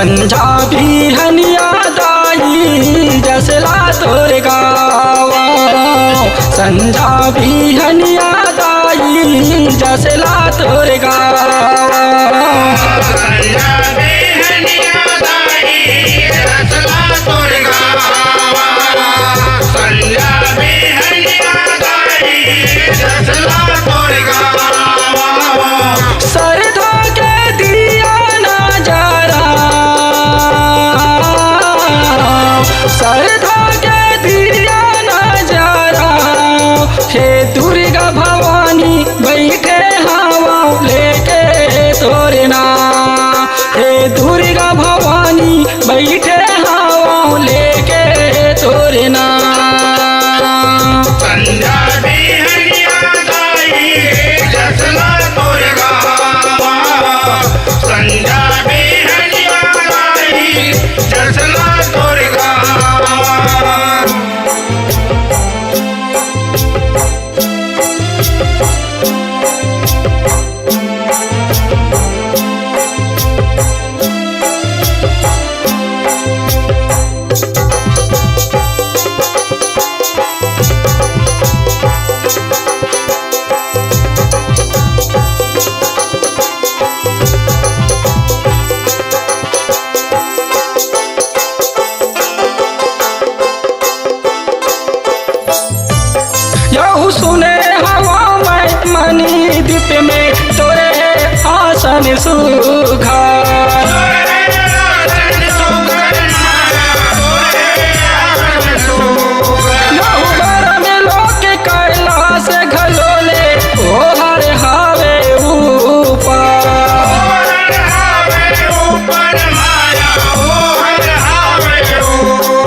संझा बिहनिया दाई जसला तोर गावा संझा बिहनिया दाई जसला तोर गावा संझा बिहनिया दाई जसला तोर गावा संझा बिहनिया दाई जसला तोर गावा सरधा के दिया नजारा सरधा के दिया नजारा हे दुर्गा भवानी बैठे हवा लेके तोरना हे दुर्गा भवानी बैठे हवा लेके तोरना संझा बिहनिया दाई जसला तोर गावा संझा बिहनिया दाई जसला तोर गावा यहू सुने हवा में मनी दीप में तोरे आसन सुघार यहू बर में लोक कैलाश घलोले ओ हर हावे ऊपर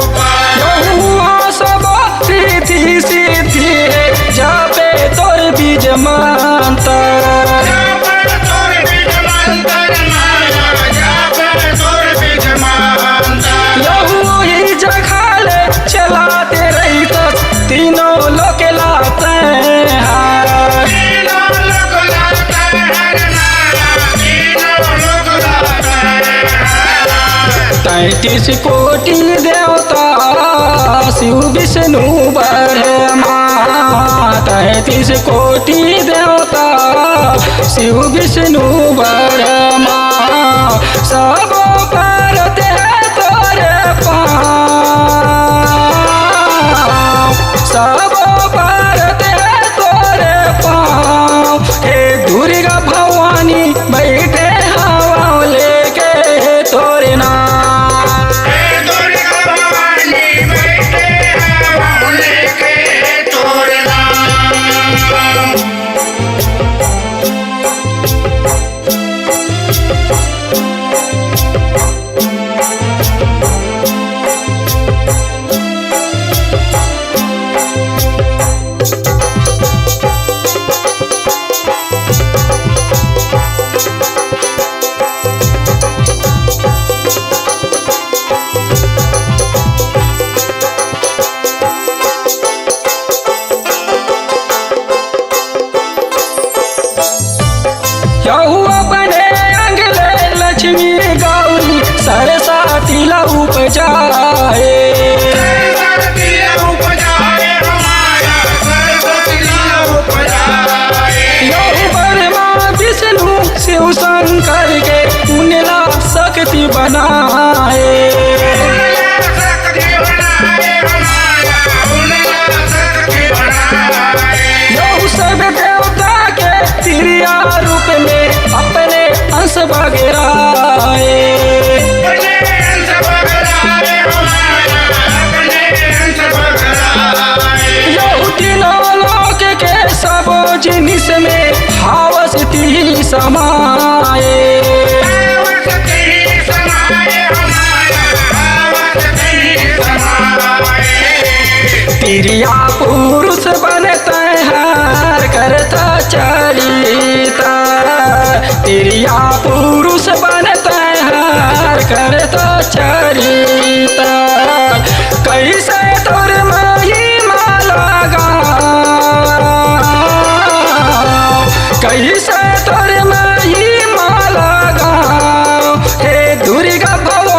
यहू सब रिद्धि सिद्धि जापे तोर बीज मंतर यहू ही जखाले चलाते रही तो तीनों लोग लाते हैं 33 कोटि देवता शिव विष्णु ब्रह्मा 33 कोटि देवता शिव विष्णु ब्रह्मा सब पर ते तोरे पाँव सब पर ते तोरे पाँव हे दुर्गा भवानी बैठे हवा लेके तोरे नाम यहू अपने अंगले लक्ष्मी गौरी सरस्वती ला उपजाए यहू ब्रह्मा विष्णु शिव शंकर के उनला शक्ति बनाए यहू सब देवता के तिरिया रूप में अपने अंश बगराए यहू तीनों लोक के सब जिनिस में हावसती समाए तिरिया पुरुष बनते हैं करता चरिता तिरिया पुरुष बनते हैं करता चरिता कैसे तोर महिमा लगा कैसे तोर महिमा लगा हे दुर्गा भवानी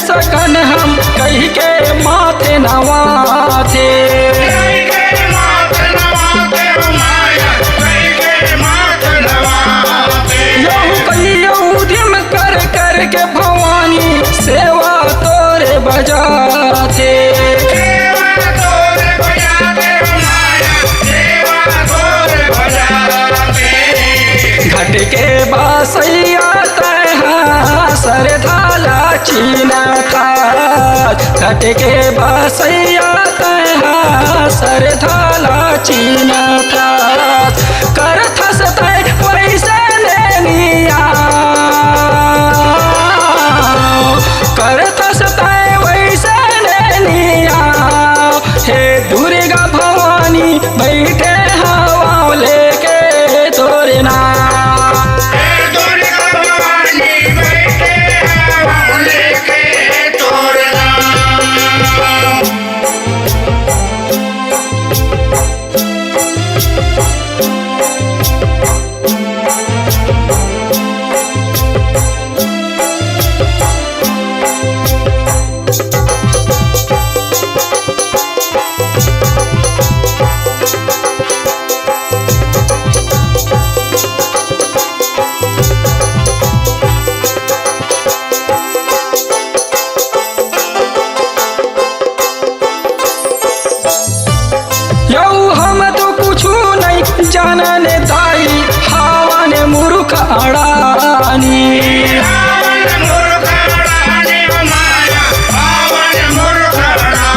सकन हम कही के माथे नवाथे यहूदिम कर कर के भवानी सेवा तोरे बजाते घट के बासैया सरधाला चीना था घट के बासैया सरधाला चीना था कर थसते वैसे लेनिया कर थसते वैसे लेनिया हे दुर्गा भवानी बैठे हवा लेके तोरे ना जानन दाई हावन मूर्ख अड़ानी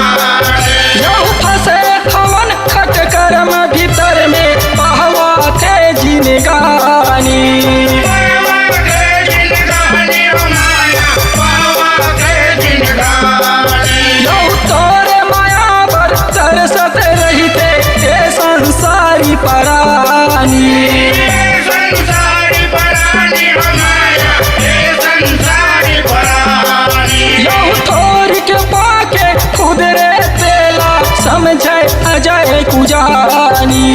यहू फंसे हवन खट कर्म भीतर में बहवा थे जिनगानी यहू तोरे माया पर तरसत रहते हे संसारी परानी यहू थोड़ी के पाके खुद रे तेला समझे अजय कुजानी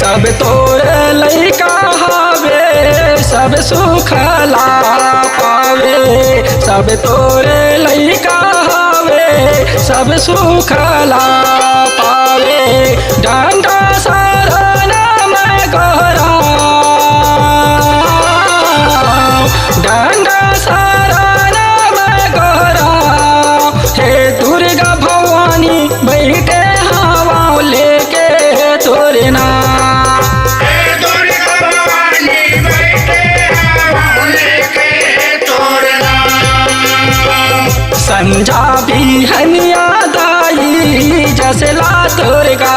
सब तोर लइका हवे सब सुख ला पावे सब तोर लइका हवे सब सुख ला पावे डंडा शरण में गहरा डंडा शरण में गहरा हे दुर्गा भवानी बैठे हवा लेके तोरे ना संजा भी हनिया दाई जसला दुर्गा